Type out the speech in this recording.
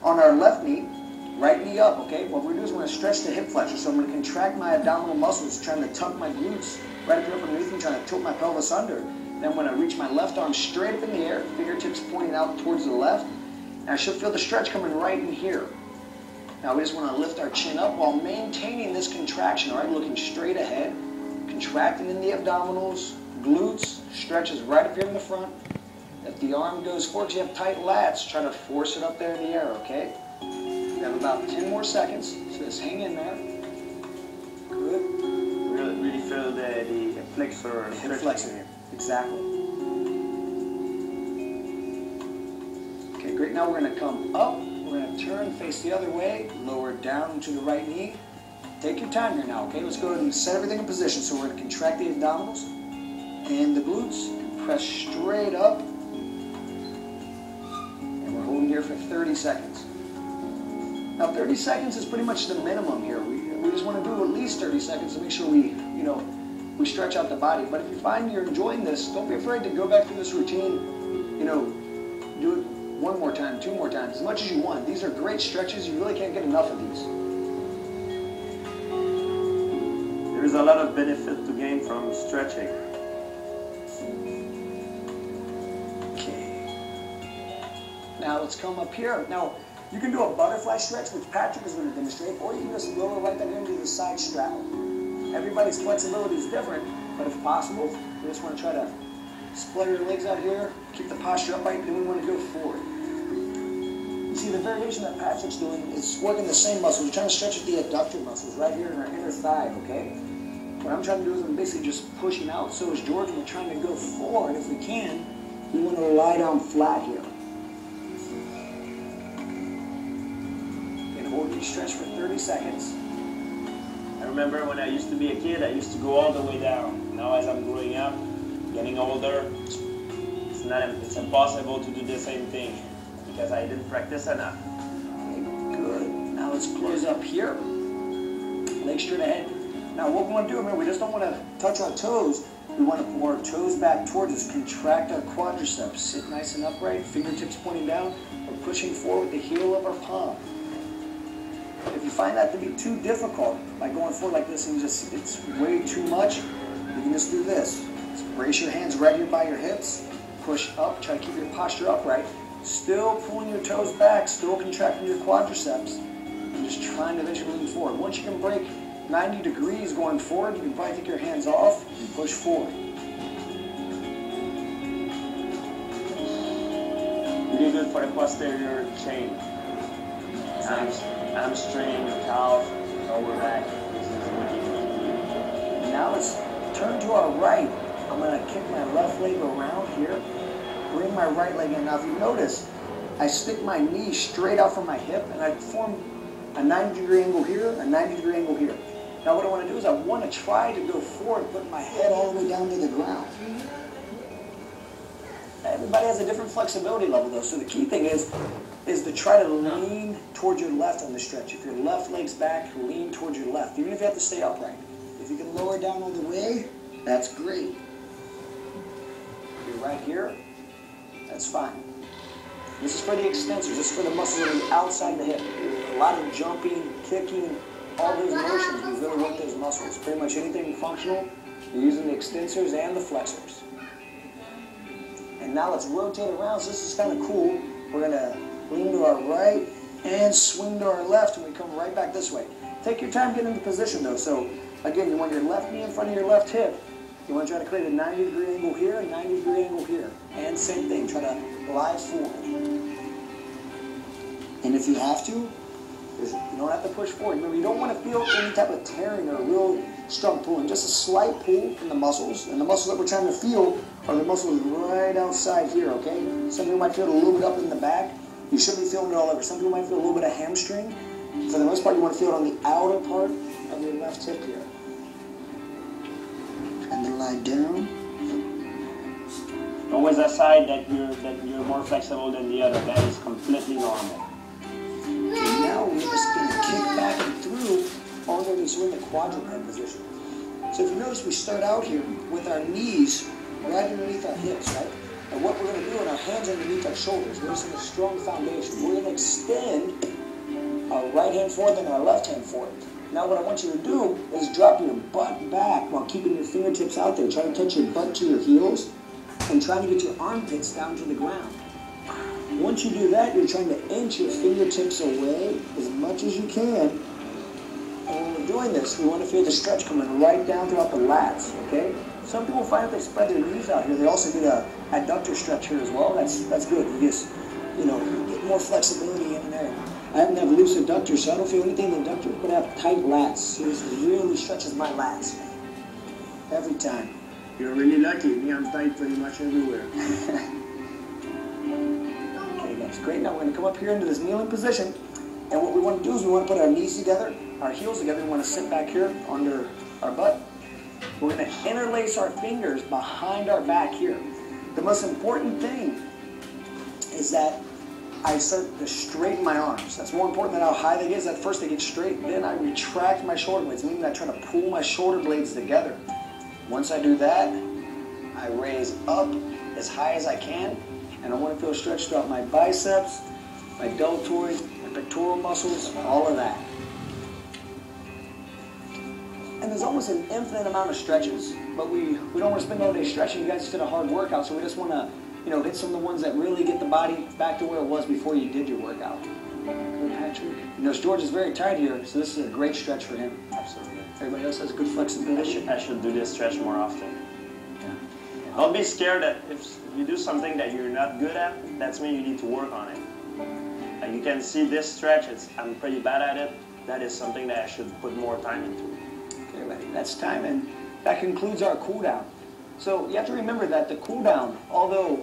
on our left knee, right knee up, okay? What we're going to do is we're going to stretch the hip flexor. So I'm going to contract my abdominal muscles, trying to tuck my glutes right up underneath me, trying to tilt my pelvis under. Then I'm going to reach my left arm straight up in the air, fingertips pointing out towards the left. And I should feel the stretch coming right in here. Now we just want to lift our chin up while maintaining this contraction, all right? Looking straight ahead, contracting in the abdominals, glutes, stretches right up here in the front. If the arm goes forward, you have tight lats, try to force it up there in the air, okay? We have about 10 more seconds, so just hang in there. Good. Really feel the flexor. The hip flexor here, exactly. Okay, great. Now we're going to come up. We're going to turn, face the other way, lower down to the right knee. Take your time here now, okay? Let's go ahead and set everything in position. So we're going to contract the abdominals and the glutes, and press straight up. And we're holding here for 30 seconds. Now 30 seconds is pretty much the minimum here. We just want to do at least 30 seconds to make sure we stretch out the body. But if you find you're enjoying this, don't be afraid to go back through this routine, do it one more time, 2 more times, as much as you want. These are great stretches. You really can't get enough of these. There is a lot of benefit to gain from stretching. Okay. Now let's come up here. Now, you can do a butterfly stretch, which Patrick is going to demonstrate, or you can just lower right down into the side straddle. Everybody's flexibility is different, but if possible, you just want to try to split your legs out here, keep the posture upright, then we want to go forward. You see, the variation that Patrick's doing is working the same muscles. We're trying to stretch the adductor muscles right here in our inner thigh, okay? What I'm trying to do is I'm basically just pushing out. So is George, and we're trying to go forward. If we can, we want to lie down flat here. And hold your stretch for 30 seconds. I remember when I used to be a kid, I used to go all the way down. Now as I'm growing up, getting older, it's impossible to do the same thing because I didn't practice enough. Okay, good. Now let's close up here. Legs straight ahead. Now what we want to do, remember, we just don't want to touch our toes. We want to pull our toes back towards us, contract our quadriceps, sit nice and upright, fingertips pointing down. We're pushing forward with the heel of our palm. If you find that to be too difficult by going forward like this and it's way too much, you can just do this. Just brace your hands right here by your hips, push up, try to keep your posture upright, still pulling your toes back, still contracting your quadriceps, and just trying to eventually lean forward. Once you can break 90 degrees going forward, you can probably take your hands off and push forward. Really good for the posterior chain. Hamstring, calf, lower back. This is what you need. Now let's turn to our right. I'm going to kick my left leg around here, bring my right leg in. Now if you notice, I stick my knee straight out from my hip and I form a 90-degree angle here, a 90-degree angle here. Now what I want to do is I want to try to go forward, putting my head all the way down to the ground. Everybody has a different flexibility level though, so the key thing is to try to lean towards your left on the stretch. If your left leg's back, lean towards your left, even if you have to stay upright. If you can lower down all the way, that's great. If you're right here, that's fine. This is for the extensors. This is for the muscles on the outside the hip. A lot of jumping, kicking, all those motions, we really work those muscles. Pretty much anything functional, you're using the extensors and the flexors. And now let's rotate around. So this is kind of cool. We're going to lean to our right and swing to our left, and we come right back this way. Take your time getting into position though. So again, you want your left knee in front of your left hip. You want to try to create a 90-degree angle here, a 90-degree angle here. And same thing, try to lie forward. And if you have to, you don't have to push forward. Remember, you don't want to feel any type of tearing or real strong pulling. Just a slight pull in the muscles. And the muscles that we're trying to feel are the muscles right outside here, okay? Some people might feel it a little bit up in the back. You shouldn't be feeling it all over. Some people might feel a little bit of hamstring. For the most part, you want to feel it on the outer part of your left hip here. And then lie down. Always aside that you're more flexible than the other. That is completely normal. And now we're just going to kick back and through all the way to in the quadruped position. So if you notice, we start out here with our knees right underneath our hips, right? And what we're going to do, in our hands underneath our shoulders, we're just in a strong foundation. We're going to extend our right hand forward, then our left hand forward. Now what I want you to do is drop your butt back while keeping your fingertips out there. Try to touch your butt to your heels and trying to get your armpits down to the ground. Once you do that, you're trying to inch your fingertips away as much as you can. And when we're doing this, we want to feel the stretch coming right down throughout the lats, okay? Some people find that they spread their knees out here. They also get a adductor stretch here as well. That's good. You just, get more flexibility in there. I happen to have loose adductors, so I don't feel anything in the adductors, but I have tight lats. So this really stretches my lats every time. You're really lucky. Me, I'm tight pretty much everywhere. Okay, that's great. Now we're going to come up here into this kneeling position. And what we want to do is we want to put our knees together, our heels together. We want to sit back here under our butt. We're going to interlace our fingers behind our back here. The most important thing is that I start to straighten my arms. That's more important than how high they get. Is that first they get straight, then I retract my shoulder blades, meaning I try to pull my shoulder blades together. Once I do that, I raise up as high as I can, and I want to feel stretched throughout my biceps, my deltoids, my pectoral muscles, all of that. And there's almost an infinite amount of stretches, but we don't want to spend all day stretching. You guys just did a hard workout, so we just want to hit some of the ones that really get the body back to where it was before you did your workout. Good, Patrick. George is very tight here, so this is a great stretch for him. Absolutely. Everybody else has good flexibility. I should do this stretch more often. Yeah. Don't be scared that if you do something that you're not good at, that's mean you need to work on it. Like you can see this stretch, I'm pretty bad at it. That is something that I should put more time into. Okay, ready. That's time, and that concludes our cool down. So you have to remember that the cool down, although